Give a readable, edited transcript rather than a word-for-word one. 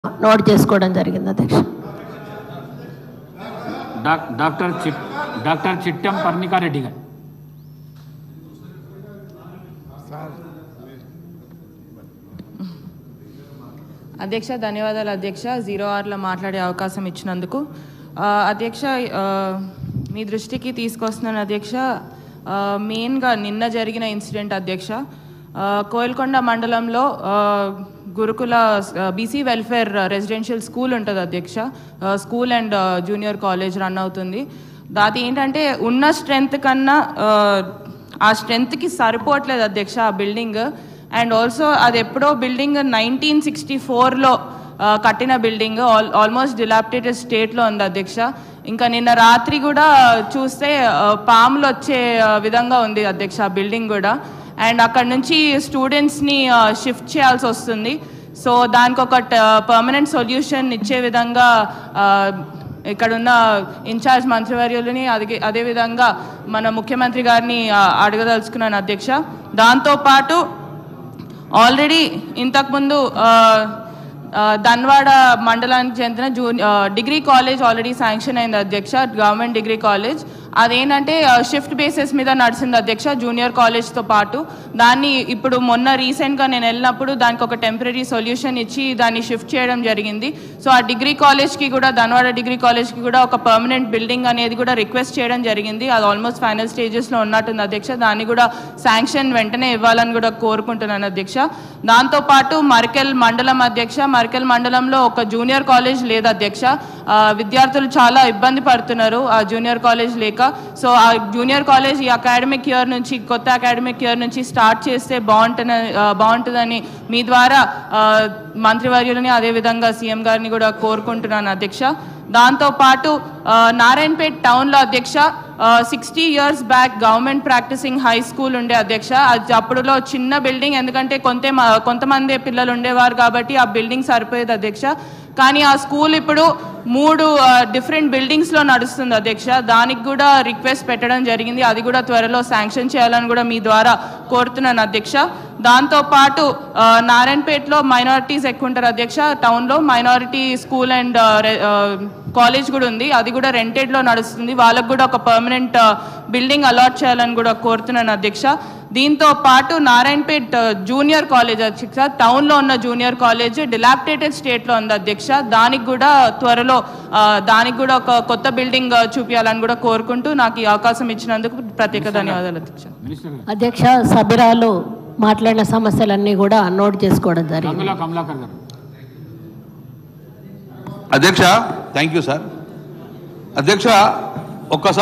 Note చేసుకోవడం జరిగింది అధ్యక్ష. డాక్టర్ చిట్టం పర్ణికారెడ్డి గారు. అధ్యక్ష ధన్యవాదాలు అధ్యక్ష. 0-6లో మాట్లాడే అవకాశం ఇచ్చినందుకు. అధ్యక్ష మీ దృష్టికి తీసుకొస్తున్నాను అధ్యక్ష. మెయిన్గా నిన్న జరిగిన ఇన్సిడెంట్ అధ్యక్ష, కోయిల్కొండ మండలంలో గురుకుల బీసీ వెల్ఫేర్ రెసిడెన్షియల్ స్కూల్ ఉంటుంది అధ్యక్ష. School and junior college run అవుతుంది. అది ఏంటంటే ఉన్న స్ట్రెంత్ కన్నా ఆ స్ట్రెంత్కి సరిపోవట్లేదు అధ్యక్ష ఆ బిల్డింగ్. అండ్ ఆల్సో అది ఎప్పుడో బిల్డింగ్ 1964లో కట్టిన బిల్డింగ్, ఆల్మోస్ట్ డిలాపిడేటెడ్ స్టేట్లో ఉంది అధ్యక్ష. ఇంకా నిన్న రాత్రి కూడా చూస్తే పాములు వచ్చే విధంగా ఉంది అధ్యక్ష ఆ బిల్డింగ్ కూడా. అండ్ అక్కడ నుంచి స్టూడెంట్స్ని షిఫ్ట్ చేయాల్సి వస్తుంది. సో దానికి ఒక పర్మనెంట్ సొల్యూషన్ ఇచ్చే విధంగా ఇక్కడున్న ఇన్ఛార్జ్ మంత్రివర్యులని అదేవిధంగా మన ముఖ్యమంత్రి గారిని అడగదలుచుకున్నాను అధ్యక్ష. దాంతోపాటు ఆల్రెడీ ఇంతకుముందు ధన్వాడ మండలానికి చెందిన డిగ్రీ కాలేజ్ ఆల్రెడీ శాంక్షన్ అయింది అధ్యక్ష, గవర్నమెంట్ డిగ్రీ కాలేజ్. అదేంటంటే షిఫ్ట్ బేసిస్ మీద నడిచింది అధ్యక్ష జూనియర్ కాలేజ్తో పాటు. దాన్ని ఇప్పుడు మొన్న రీసెంట్గా నేను వెళ్ళినప్పుడు దానికి ఒక టెంపరీ సొల్యూషన్ ఇచ్చి దాన్ని షిఫ్ట్ చేయడం జరిగింది. సో ఆ డిగ్రీ కాలేజ్కి కూడా, ధన్వాడ డిగ్రీ కాలేజ్కి కూడా ఒక పర్మనెంట్ బిల్డింగ్ అనేది కూడా రిక్వెస్ట్ చేయడం జరిగింది. అది ఆల్మోస్ట్ ఫైనల్ స్టేజెస్లో ఉన్నట్టుంది అధ్యక్ష. దాన్ని కూడా శాంక్షన్ వెంటనే ఇవ్వాలని కూడా కోరుకుంటున్నాను అధ్యక్ష. దాంతోపాటు మర్కెల్ మండలం అధ్యక్ష, మర్కెల్ మండలంలో ఒక జూనియర్ కాలేజ్ లేదు అధ్యక్ష. విద్యార్థులు చాలా ఇబ్బంది పడుతున్నారు ఆ జూనియర్ కాలేజ్ లేక. సో ఆ జూనియర్ కాలేజ్ ఈ అకాడమిక్ ఇయర్ నుంచి, కొత్త అకాడమిక్ ఇయర్ నుంచి స్టార్ట్ చేస్తే బాగుంటుందని మీ ద్వారా మంత్రివర్యులని అదేవిధంగా సీఎం గారిని కూడా కోరుకుంటున్నాను అధ్యక్ష. దాంతోపాటు నారాయణపేట్ టౌన్లో అధ్యక్ష 60 years back government practising high school ఉండే అధ్యక్ష. అది అప్పుడులో చిన్న బిల్డింగ్, ఎందుకంటే కొంతమంది పిల్లలు ఉండేవారు కాబట్టి ఆ బిల్డింగ్ సరిపోయేది అధ్యక్ష. కానీ ఆ స్కూల్ ఇప్పుడు 3 డిఫరెంట్ బిల్డింగ్స్లో నడుస్తుంది అధ్యక్ష. దానికి కూడా రిక్వెస్ట్ పెట్టడం జరిగింది. అది కూడా త్వరలో శాంక్షన్ చేయాలని కూడా మీ ద్వారా కోరుతున్నాను అధ్యక్ష. దాంతోపాటు నారాయణపేటలో మైనారిటీస్ ఎక్కువ ఉంటారు అధ్యక్ష. టౌన్లో మైనారిటీ స్కూల్ అండ్ కాలేజ్ కూడా ఉంది. అది కూడా రెంటెడ్లో నడుస్తుంది. వాళ్ళకు కూడా ఒక పర్మనెంట్ బిల్డింగ్ అలాట్ చేయాలని కూడా కోరుతున్నాను అధ్యక్ష. దీంతో పాటు నారాయణపేట్ జూనియర్ కాలేజ్ అధ్యక్ష, టౌన్లో ఉన్న జూనియర్ కాలేజ్ డిలాపిడేటెడ్ స్టేట్లో ఉంది అధ్యక్ష. దానికి కూడా త్వరలో దానికి కూడా ఒక కొత్త బిల్డింగ్ చూపించాలని కూడా కోరుకుంటూ నాకు ఈ అవకాశం ఇచ్చినందుకు ప్రత్యేక ధన్యవాదాలు అధ్యక్ష. అధ్యక్ష సబిరాలు మాట్లాడిన సమస్యలన్నీ కూడా నోట్ చేసుకోవడం జరిగింది. అధ్యక్ష థ్యాంక్ యూ సార్. అధ్యక్ష ఒక్కసారి